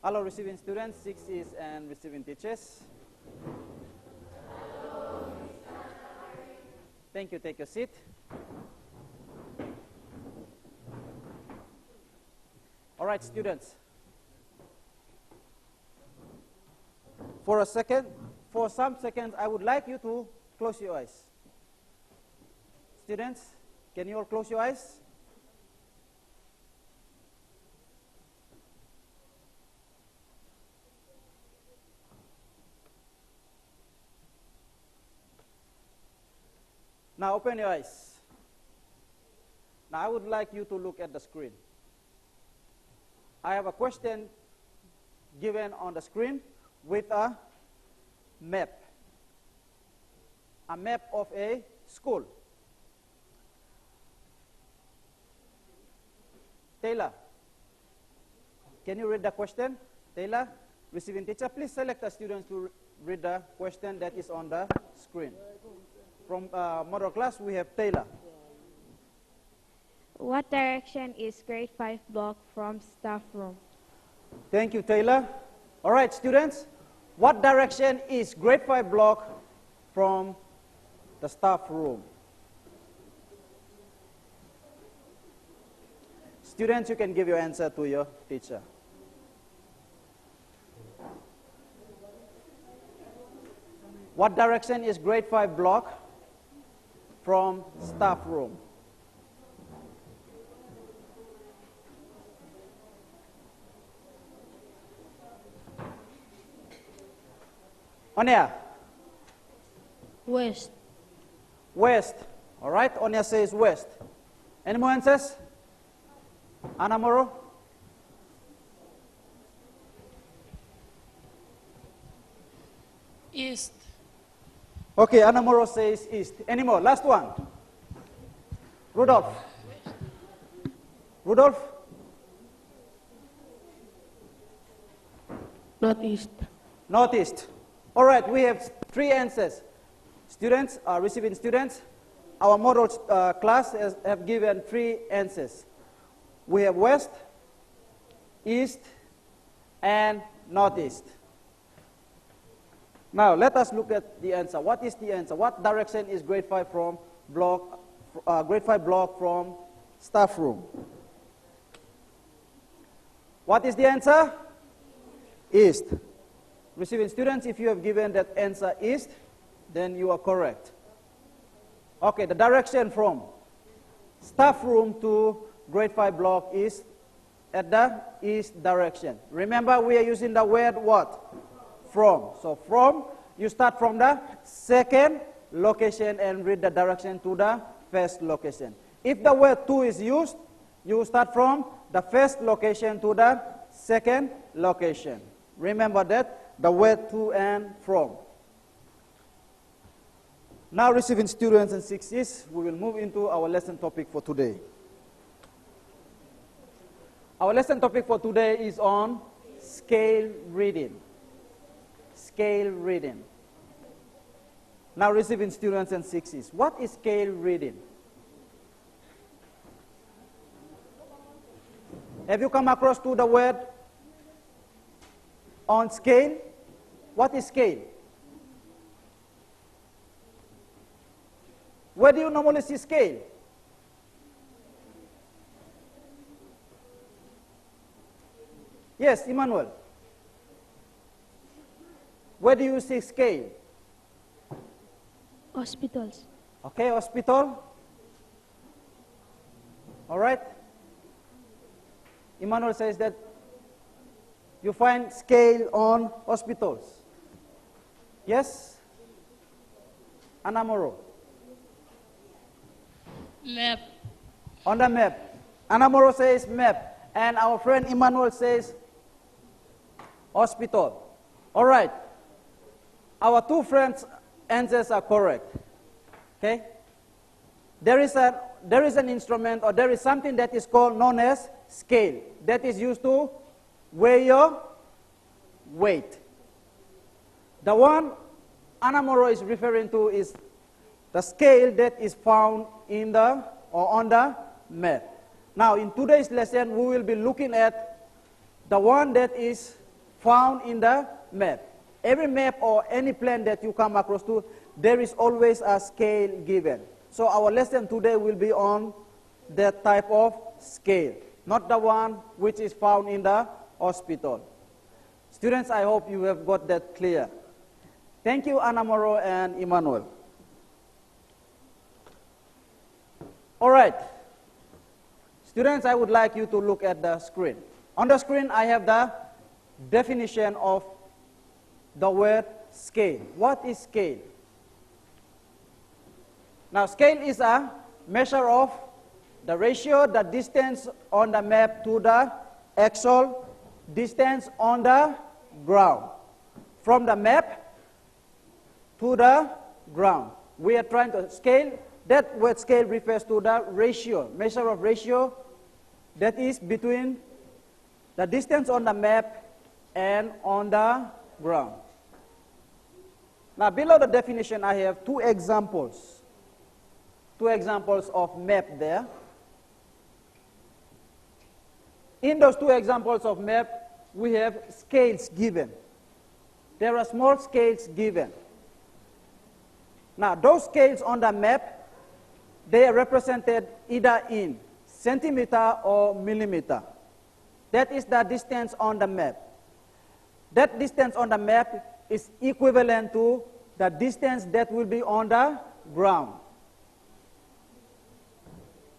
Hello, receiving students, 6Es and receiving teachers. Thank you. Take your seat. All right, students. For some seconds, I would like you to close your eyes. Students, can you all close your eyes? Now open your eyes. Now I would like you to look at the screen. I have a question given on the screen with a map of a school. Taylor, can you read the question? Taylor, receiving teacher, please select the students to read the question that is on the screen. From model class, we have Taylor. What direction is grade 5 block from staff room? Thank you, Taylor. All right, students, what direction is grade 5 block from the staff room? Students, you can give your answer to your teacher. What direction is grade 5 block from staff room? Onya? West. West. All right, Onya says west. Any more answers? Anamoro? East. Okay, Anamoro says east. Any more? Last one. Rudolph. Rudolph? Northeast. Northeast. All right, we have 3 answers. Students, receiving students, our model class have given 3 answers. We have west, east, and northeast. Now, let us look at the answer. What is the answer? What direction is grade 5 from block, grade 5 block from staff room? What is the answer? East. Receiving students, if you have given that answer east, then you are correct. Okay, the direction from staff room to grade 5 block is at the east direction. Remember, we are using the word what? From. So from, you start from the second location and read the direction to the first location. If the word to is used, you start from the first location to the second location. Remember that, the word to and from. Now, receiving students and 6Es, we will move into our lesson topic for today. Our lesson topic for today is on scale reading. Scale reading. Now, receiving students and 6Es, what is scale reading? Have you come across to the word on scale? What is scale? Where do you normally see scale? Yes, Emmanuel. Where do you see scale? Hospitals. Okay, hospital. All right. Emmanuel says that you find scale on hospitals. Yes? Anamoro. Map. On the map. Anamoro says map. And our friend Emmanuel says hospital. All right. Our 2 friends' answers are correct. Okay? There is an instrument, or there is something that is called known as scale, that is used to weigh your weight. The one Anamoro is referring to is the scale that is found in the or on the map. Now, in today's lesson, we will be looking at the one that is found in the map. Every map or any plan that you come across to, there is always a scale given. So our lesson today will be on that type of scale, not the one which is found in the hospital. Students, I hope you have got that clear. Thank you, Anna Moro and Emmanuel. All right. Students, I would like you to look at the screen. On the screen, I have the definition of the word scale. What is scale? Now, scale is a measure of the ratio, the distance on the map to the actual distance on the ground. From the map to the ground. We are trying to scale. That word scale refers to the ratio, measure of ratio that is between the distance on the map and on the ground. Now, below the definition, I have two examples of map there. In those two examples of map, we have scales given. There are small scales given. Now, those scales on the map, they are represented either in centimeter or millimeter. That is the distance on the map. That distance on the map is equivalent to the distance that will be on the ground.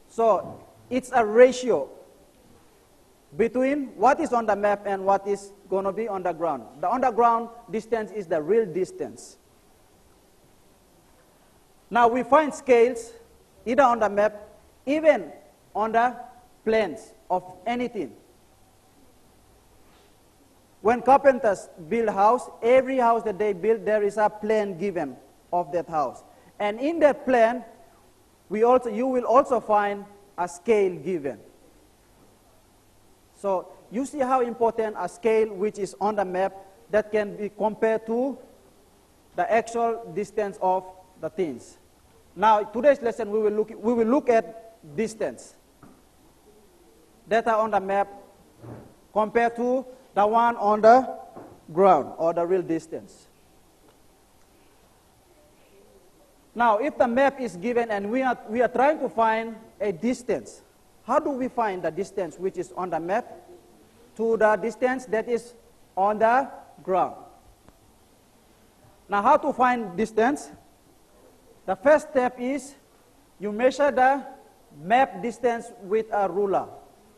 So, it's a ratio between what is on the map and what is going to be on the ground. The underground distance is the real distance. Now, we find scales either on the map, even on the plans of anything. When carpenters build a house, every house that they build, there is a plan given of that house. And in that plan, you will also find a scale given. So you see how important a scale which is on the map that can be compared to the actual distance of the things. Now, today's lesson, we will look at distance. Data on the map compared to the one on the ground, or the real distance. Now, if the map is given and we are trying to find a distance, how do we find the distance which is on the map to the distance that is on the ground? Now, how to find distance? The first step is you measure the map distance with a ruler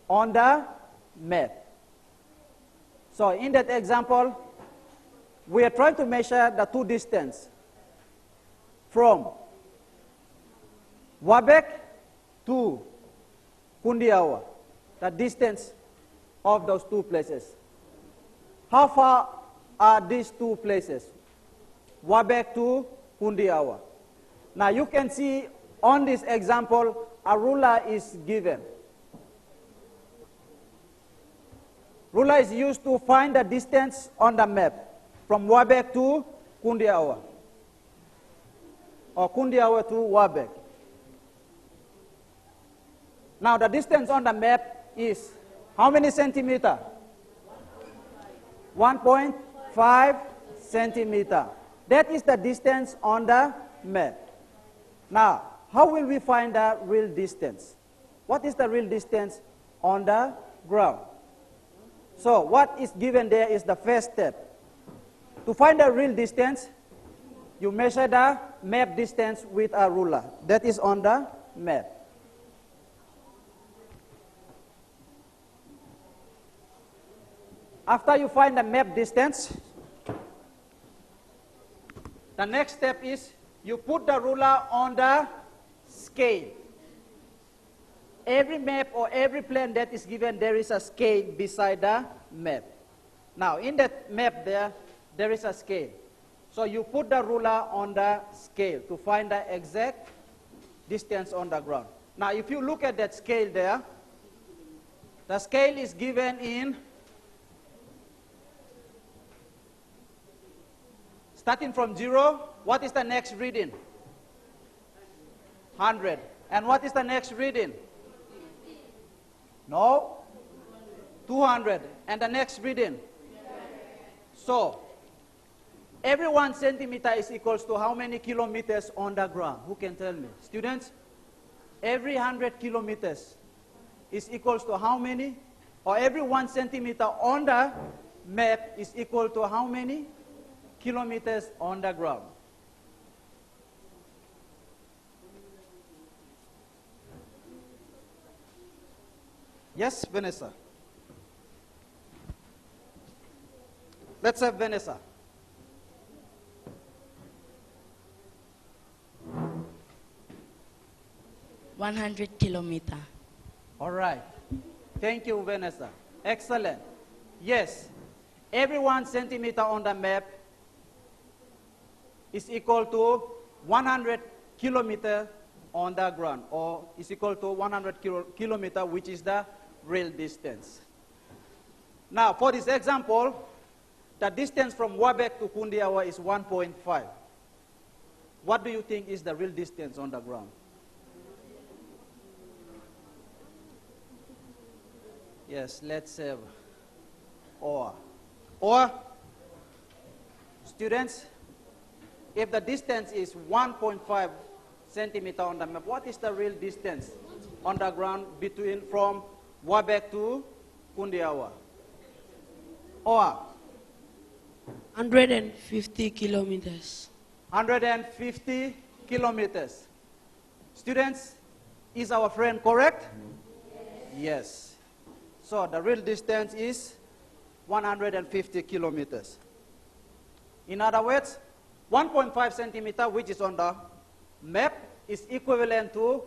on the map. So in that example, we are trying to measure the two distance from Wabek to Kundiawa, the distance of those two places. How far are these two places? Wabek to Kundiawa. Now you can see on this example, a ruler is given. Ruler is used to find the distance on the map from Wabek to Kundiawa, or Kundiawa to Wabek. Now the distance on the map is how many centimeter? 1.5 centimeter. That is the distance on the map. Now, how will we find the real distance? What is the real distance on the ground? So, what is given there is the first step. To find the real distance, you measure the map distance with a ruler. That is on the map. After you find the map distance, the next step is you put the ruler on the scale. Every map or every plan that is given, there is a scale beside the map. Now, in that map there is a scale. So you put the ruler on the scale to find the exact distance on the ground. Now, if you look at that scale there, the scale is given in, starting from 0, what is the next reading? 100. And what is the next reading? No? 200. And the next reading? So, every 1 centimeter is equals to how many kilometers on the ground? Who can tell me? Students, every 100 kilometers is equals to how many? Or every 1 centimeter on the map is equal to how many kilometers on the ground? Yes, Vanessa. Let's have Vanessa. $100 kilometers. All right. Thank you, Vanessa. Excellent. Yes. Every 1 centimeter on the map is equal to 100 kilometers on the ground, or is equal to 100 kilometers, which is the real distance. Now, for this example, the distance from Wabek to Kundiawa is 1.5. What do you think is the real distance on the ground? Yes, let's have or. Or, students, if the distance is 1.5 centimeter on the map, what is the real distance on the ground between from Wabek to Kundiawa? Or 150 kilometers. 150 kilometers. Students, is our friend correct? Yes. So the real distance is 150 kilometers. In other words, 1.5 centimeter, which is on the map, is equivalent to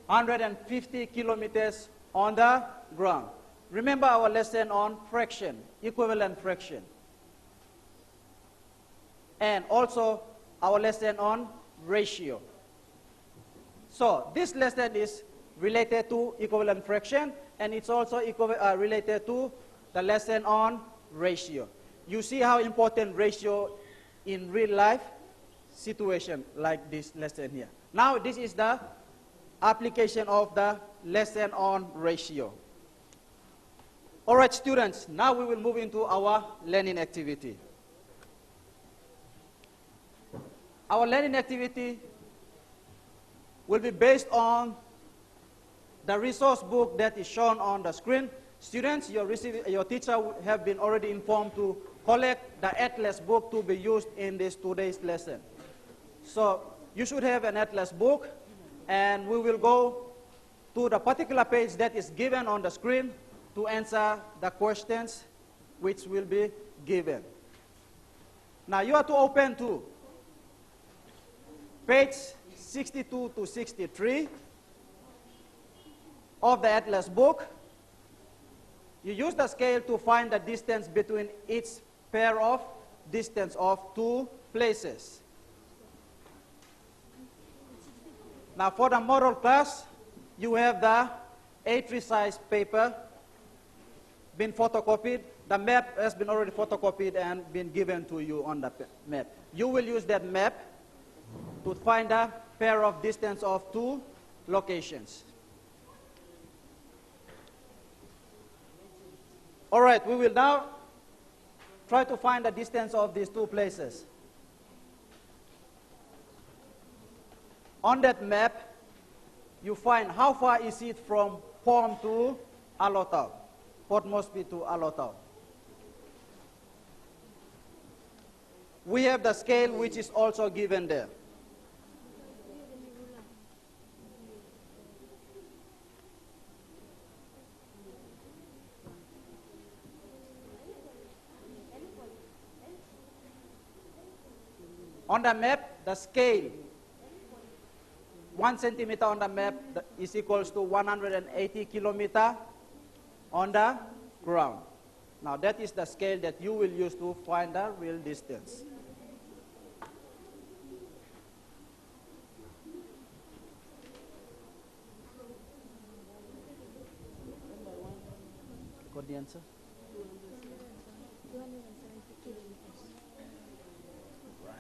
150 kilometers on the ground. Remember our lesson on fraction, equivalent fraction. And also our lesson on ratio. So this lesson is related to equivalent fraction, and it's also related to the lesson on ratio. You see how important ratio in real life situation like this lesson here. Now this is the application of the lesson on ratio. All right, students, now we will move into our learning activity. Our learning activity will be based on the resource book that is shown on the screen. Students, your teacher have been already informed to collect the atlas book to be used in this today's lesson. So you should have an atlas book, and we will go to the particular page that is given on the screen to answer the questions which will be given. Now you are to open to page 62 to 63 of the atlas book. You use the scale to find the distance between each pair of distance of two places. Now for the model class, you have the A3 size paper been photocopied. The map has been already photocopied and been given to you on the map. You will use that map to find a pair of distance of two locations. All right, we will now try to find the distance of these two places. On that map, you find how far is it from Pom to Alotau, Port Moresby to Alotau. We have the scale which is also given there. On the map, the scale, 1 centimeter on the map is equals to 180 kilometers on the ground. Now that is the scale that you will use to find the real distance. Got the answer? 270 kilometers. Right.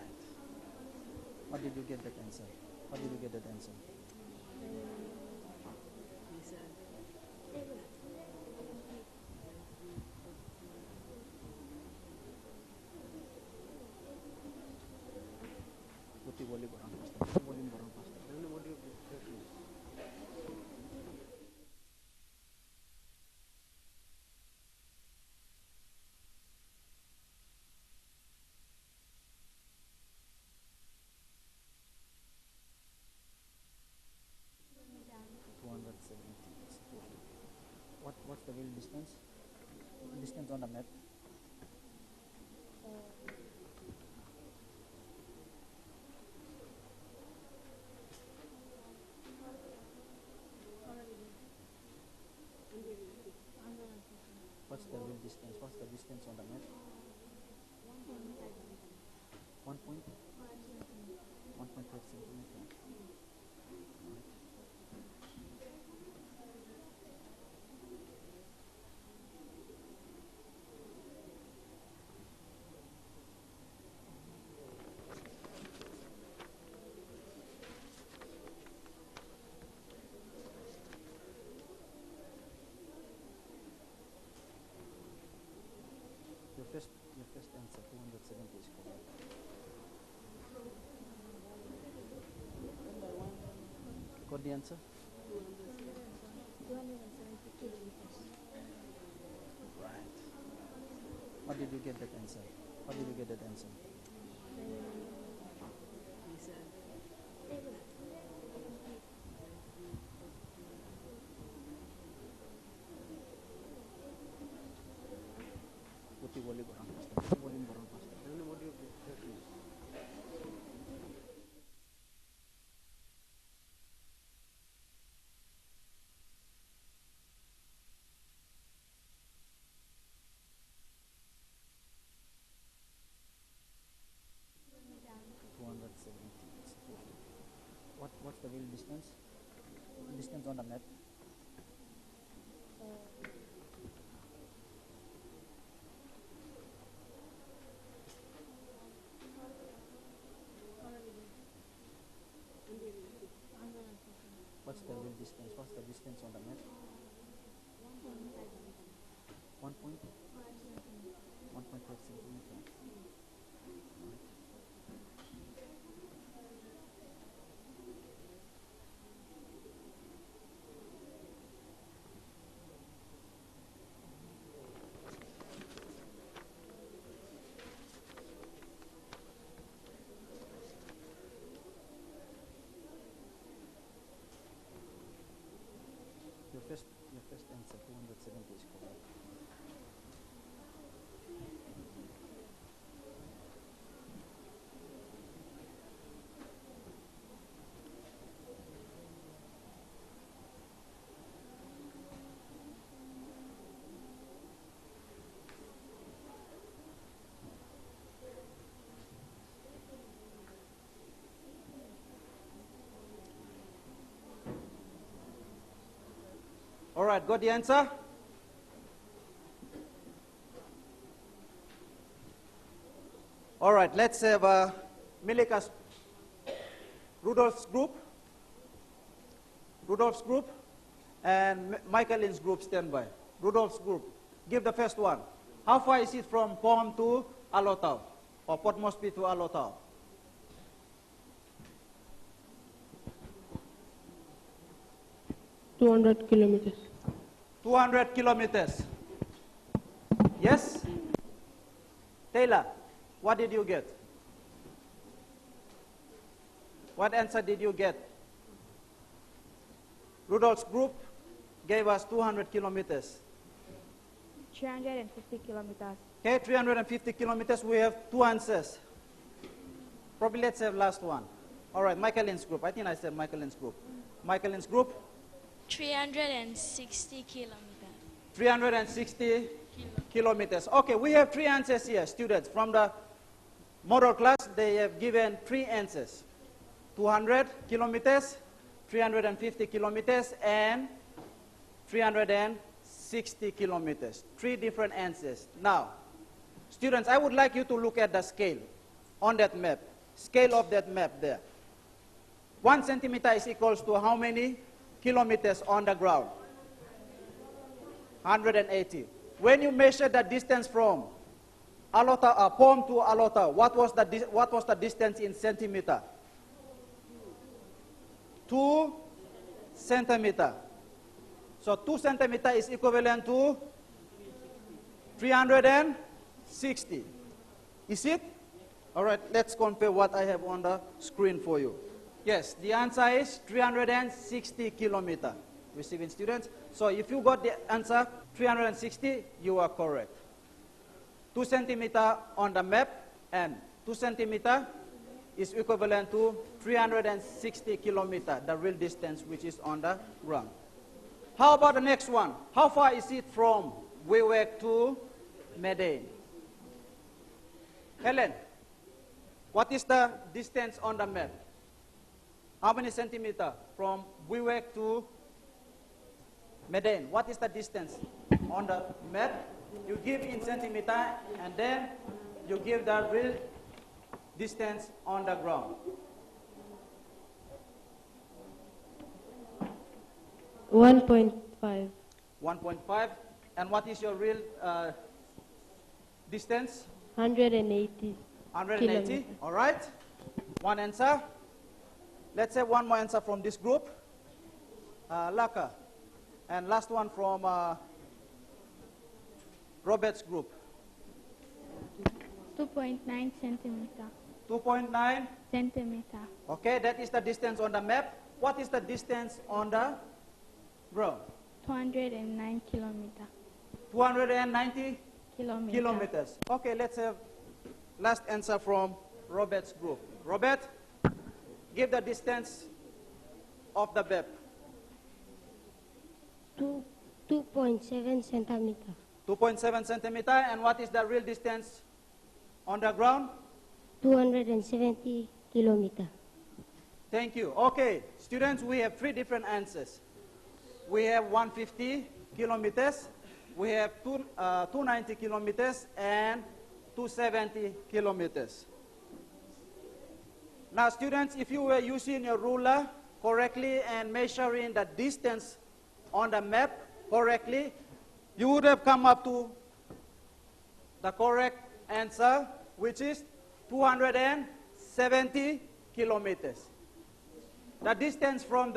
What did you get that answer? What did you get that answer? distance on the map? What's the real distance? What's the distance on the map? 1.5 centimeter. Your first answer, 270 is correct. Got the answer? Right. How did you get that answer? How did you get that answer? Putih volume orang pasta. Volume orang pasta. Volume audio please. What's the real distance? Distance on the map? What's the real distance? What's the distance on the map? 1.5 centimeter. Your first answer, 270 is correct. All right, got the answer? All right, let's have Milika's Rudolph's group, and Michaelin's group stand by. Rudolph's group, give the first one. How far is it from Pom to Alotau, or Port Moresby to Alotau? 200 kilometers. 200 kilometers. Yes? Taylor, what did you get? What answer did you get? Rudolph's group gave us 200 kilometers. 350 kilometers. Okay, 350 kilometers. We have two answers. Probably let's have last one. All right, Michaelin's group. I think I said Michaelin's group. Michaelin's group? 360 kilometers. 360 kilometers. Okay, we have three answers here, students. From the model class, they have given three answers. 200 kilometers, 350 kilometers, and 360 kilometers. Three different answers. Now, students, I would like you to look at the scale on that map. Scale of that map there. 1 centimeter is equals to how many kilometers on the ground? 180. When you measure the distance from Alotau, Pom to Alotau, what was the distance in centimeter? 2 centimeter. So 2 centimeter is equivalent to 360. Is it? All right, let's compare what I have on the screen for you. Yes, the answer is 360 kilometer. Receiving students. So if you got the answer 360, you are correct. 2 centimeter on the map, and 2 centimeter is equivalent to 360 kilometer, the real distance which is on the ground. How about the next one? How far is it from Wewak to Medan? Helen, what is the distance on the map? How many centimeter from Wewak to Medan? What is the distance on the map? You give in centimeter and then you give the real distance on the ground. 1.5. 1.5. And what is your real distance? 180. 180. Kilometer. All right. One answer. Let's say one more answer from this group. Laka. And last one from Robert's group. 2.9 centimeter. 2.9. Centimeter. Okay, that is the distance on the map. What is the distance on the ground? 209 kilometer. 290 Kilometer. kilometers. Okay, let's have last answer from Robert's group. Robert, give the distance of the map. 2.7 centimeter. 2.7 centimeter. And what is the real distance on the ground? 270 kilometer. Thank you. Okay, students, we have 3 different answers. We have 150 kilometers, we have 290 kilometers, and 270 kilometers. Now, students, if you were using your ruler correctly and measuring the distance on the map correctly, you would have come up to the correct answer, which is 270 kilometers. The distance from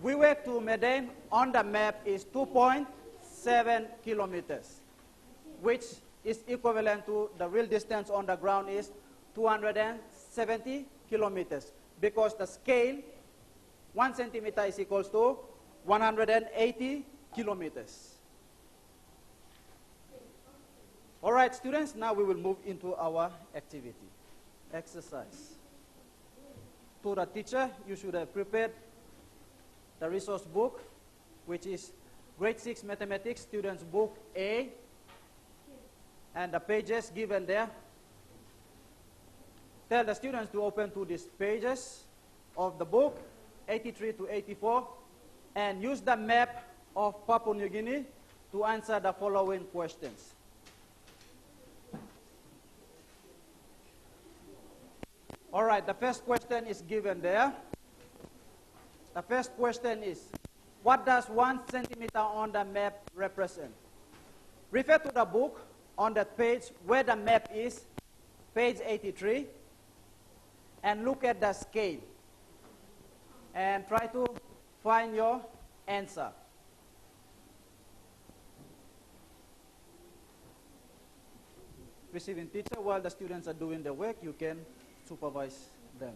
Wewak to Medan on the map is 2.7 kilometers, which is equivalent to the real distance on the ground is 270 kilometers, because the scale, 1 centimeter is equals to 180 kilometers. All right, students, now we will move into our activity, exercise. To the teacher, you should have prepared the resource book, which is Grade 6 Mathematics Students Book A, and the pages given there. Tell the students to open to these pages of the book, 83 to 84, and use the map of Papua New Guinea to answer the following questions. All right, the first question is given there. The first question is, what does 1 centimeter on the map represent? Refer to the book on that page where the map is, page 83, and look at the scale and try to find your answer. Receiving teacher, while the students are doing the work, you can supervise them.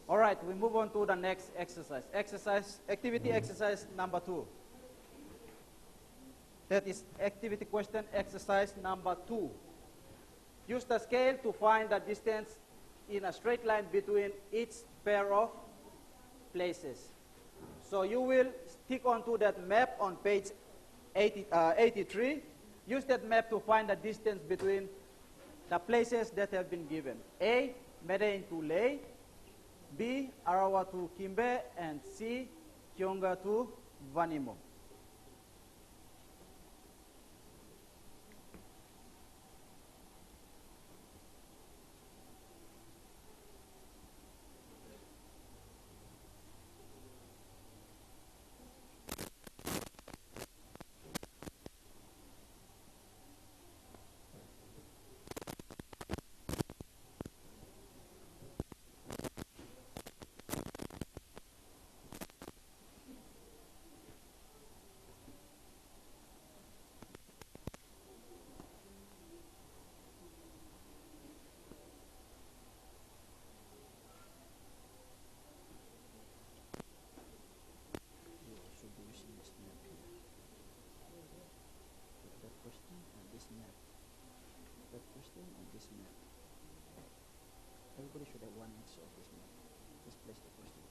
All right, we move on to the next exercise. Activity exercise number 2. That is activity question exercise number 2. Use the scale to find the distance in a straight line between each pair of places. So you will stick onto that map on page 83. Use that map to find the distance between the places that have been given. A, Medan to Lae. B. Arawa to Kimbe, and C. Kionga to Vanimo. Should be using this map here. Put that question and this map. That question and this map. Everybody should have one each of this map. Just place the question.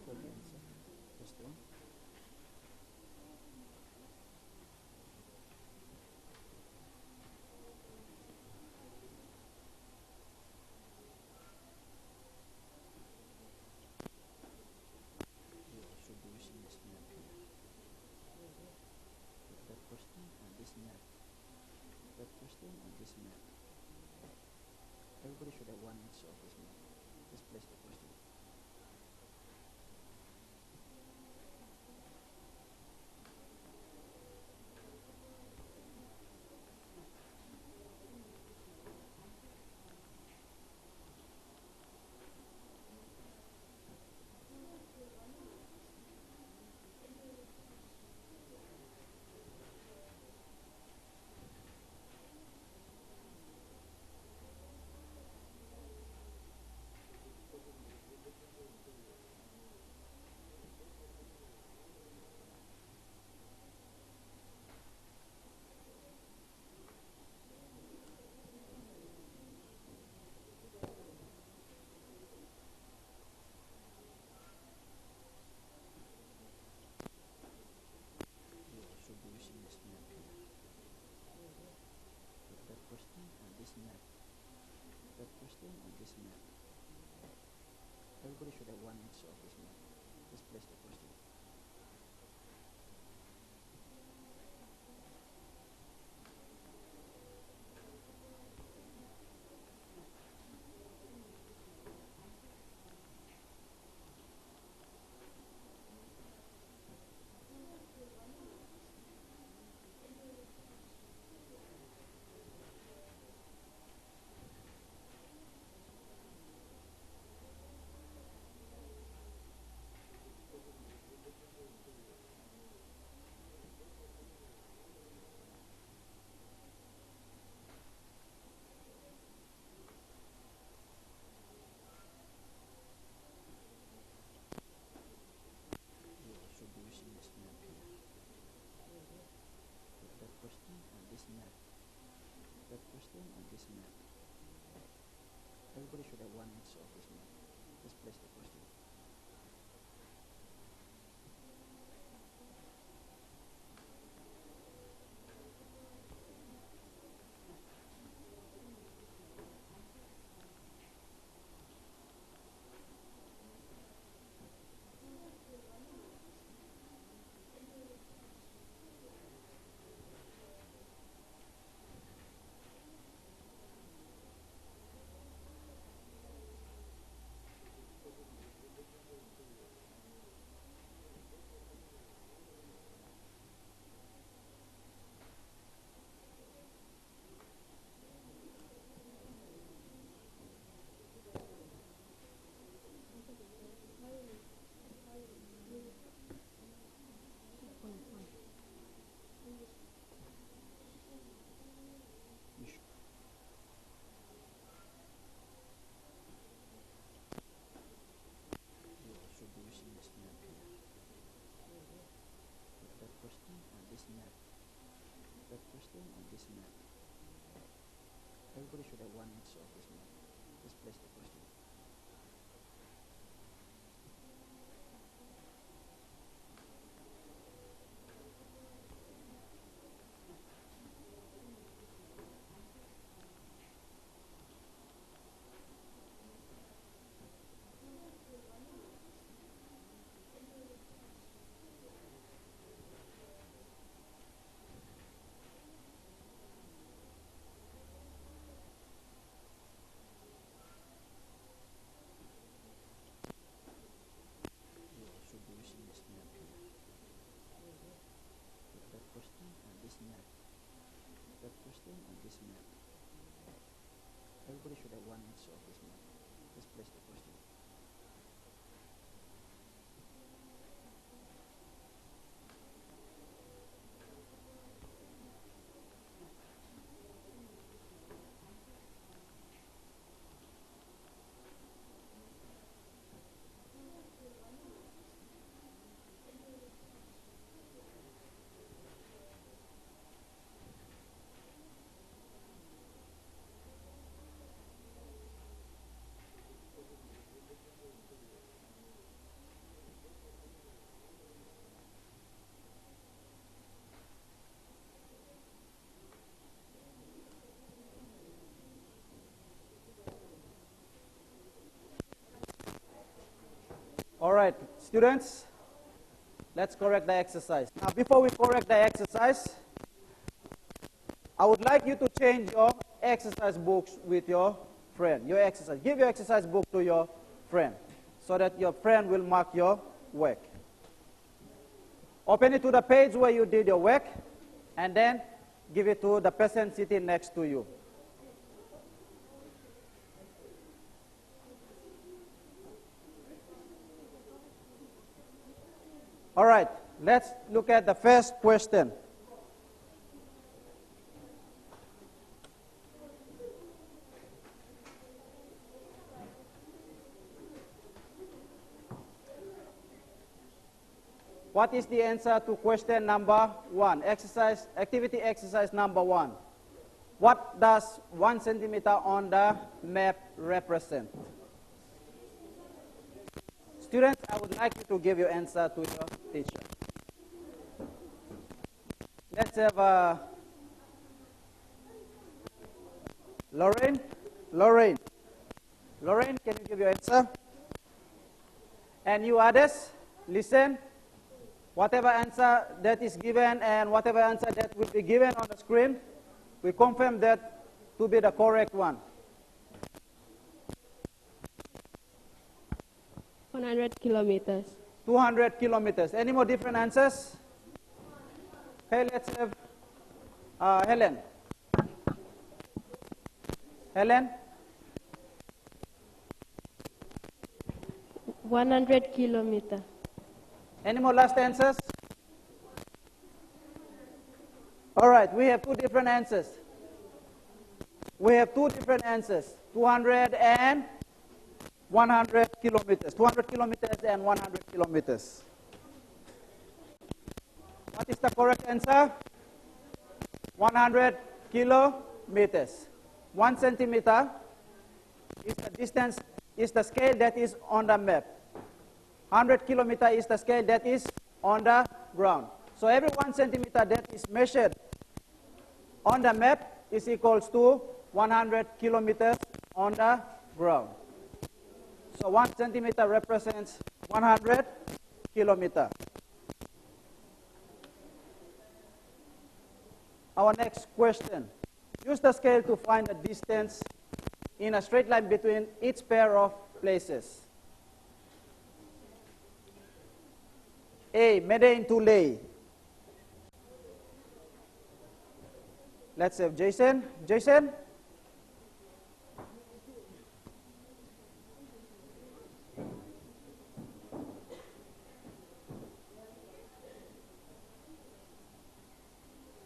Put the answer. Question. You should be using this map here. Put that question and this map. That question and this map. Everybody should have one each of this map. Just place the question. place the question. You should be using this map here. Put that question on this map. That question on this map. Everybody should have one answer of this map. Just place the question. All right, students, let's correct the exercise. Now, before we correct the exercise, I would like you to change your exercise books with your friend. Give your exercise book to your friend so that your friend will mark your work. Open it to the page where you did your work and then give it to the person sitting next to you. All right, let's look at the first question. What is the answer to question number 1? Activity exercise number 1. What does 1 centimeter on the map represent? Students, I would like you to give your answer to your teacher. Let's have Lorraine. Lorraine, can you give your answer? And you others, listen. Whatever answer that is given and whatever answer that will be given on the screen, we confirm that to be the correct one. 100 kilometers. 200 kilometers. Any more different answers? Okay, let's have Helen. Helen? 100 kilometers. Any more last answers? All right, we have two different answers. 200 and 100 kilometers. 200 kilometers and 100 kilometers. What is the correct answer? 100 kilometers. 1 centimeter is the distance, is the scale that is on the map. 100 kilometer is the scale that is on the ground. So every 1 centimeter that is measured on the map is equals to 100 kilometers on the ground. So 1 centimeter represents 100 kilometers. Our next question. Use the scale to find the distance in a straight line between each pair of places. A, Medan to Leh. Let's have Jason. Jason?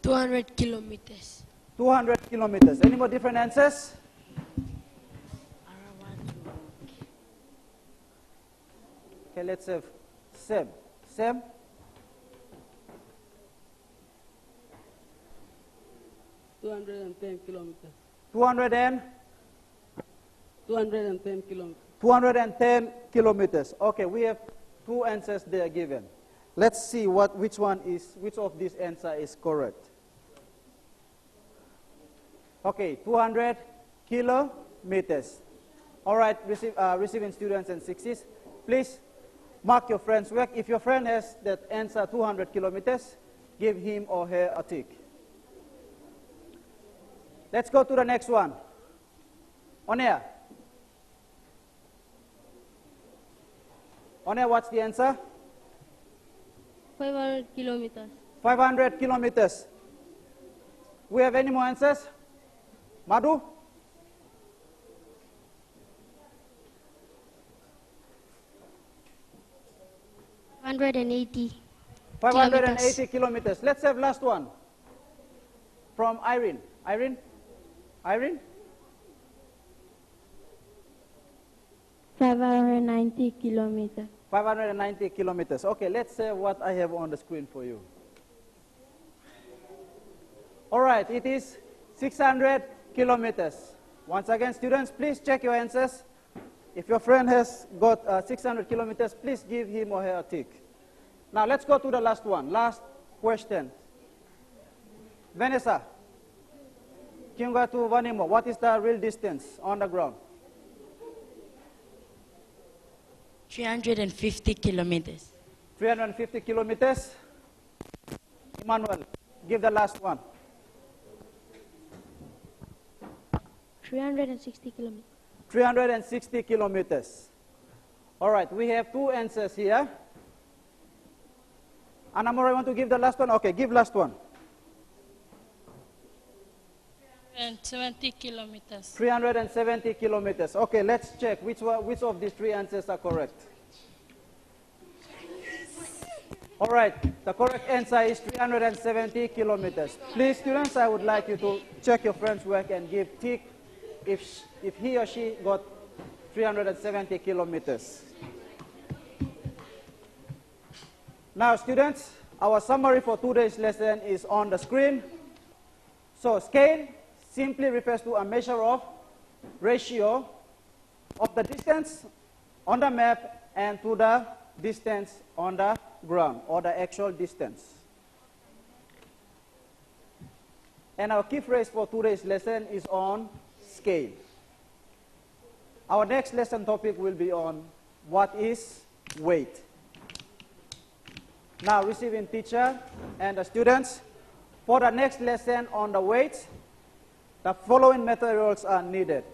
$200 kilometers. 200 kilometers. Any more different answers? Okay, let's have Sam. Sam? 210 kilometers. 210 210 kilometers. 210 kilometers. Okay, we have two answers there given. Let's see which of these answer is correct. Okay, 200 kilometers. All right, receiving students and 60s, please mark your friend's work. If your friend has that answer 200 kilometers, give him or her a tick. Let's go to the next one. On air. On air, what's the answer? 500 kilometers. 500 kilometers. We have any more answers? Madhu? 180. 580 kilometers. Let's have last one. From Irene. Irene? 590 kilometers. 590 kilometers. Okay, let's say what I have on the screen for you. All right, it is 600 kilometers. Once again, students, please check your answers. If your friend has got 600 kilometers, please give him or her a tick. Now, let's go to the last one. Last question. Vanessa, Kiunga to Vanimo, what is the real distance on the ground? 350 kilometers. 350 kilometers. Emmanuel, give the last one. 360 kilometers. 360 kilometers. All right, we have two answers here. Anamora, want to give the last one? Okay, give last one. 370 kilometers. 370 kilometers. Okay, let's check which of these three answers are correct. All right, the correct answer is 370 kilometers. Please, students, I would like you to check your friend's work and give tick if he or she got 370 kilometers. Now, students, our summary for today's lesson is on the screen. So, scale simply refers to a measure of ratio of the distance on the map and to the distance on the ground, or the actual distance. And our key phrase for today's lesson is on scale. Our next lesson topic will be on what is weight. Now, receiving teacher and the students, for the next lesson on the weight, the following materials are needed.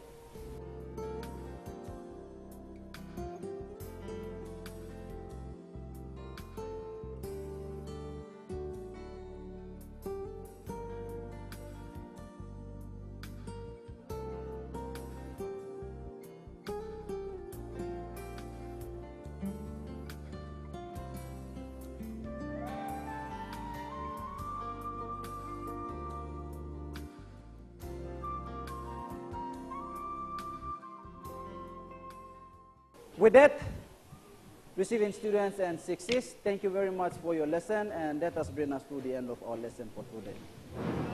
With that, receiving students and 6Cs, thank you very much for your lesson, and that has brought us to the end of our lesson for today.